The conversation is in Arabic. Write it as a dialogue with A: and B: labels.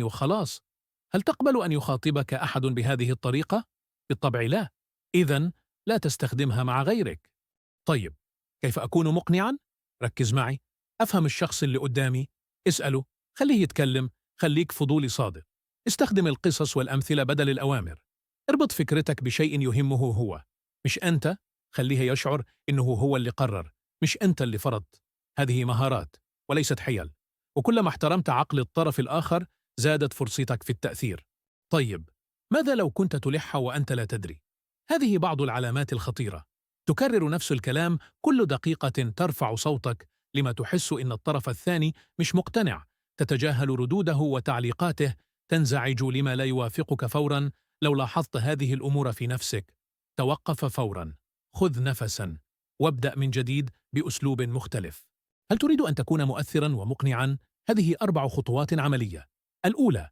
A: وخلاص. هل تقبل أن يخاطبك أحد بهذه الطريقة؟ بالطبع لا. إذن لا تستخدمها مع غيرك. طيب، كيف أكون مقنعاً؟ ركز معي. أفهم الشخص اللي قدامي، اسأله، خليه يتكلم، خليك فضولي صادق. استخدم القصص والأمثلة بدل الأوامر. اربط فكرتك بشيء يهمه هو، مش أنت. خليه يشعر إنه هو اللي قرر، مش أنت اللي فرضت. هذه مهارات وليست حيل، وكلما احترمت عقل الطرف الآخر زادت فرصتك في التأثير. طيب، ماذا لو كنت تلح وأنت لا تدري؟ هذه بعض العلامات الخطيرة. تكرر نفس الكلام كل دقيقة، ترفع صوتك لما تحس إن الطرف الثاني مش مقتنع، تتجاهل ردوده وتعليقاته، تنزعج لما لا يوافقك فوراً. لو لاحظت هذه الأمور في نفسك، توقف فوراً، خذ نفساً، وابدأ من جديد بأسلوب مختلف. هل تريد أن تكون مؤثراً ومقنعاً؟ هذه 4 خطوات عملية. الأولى: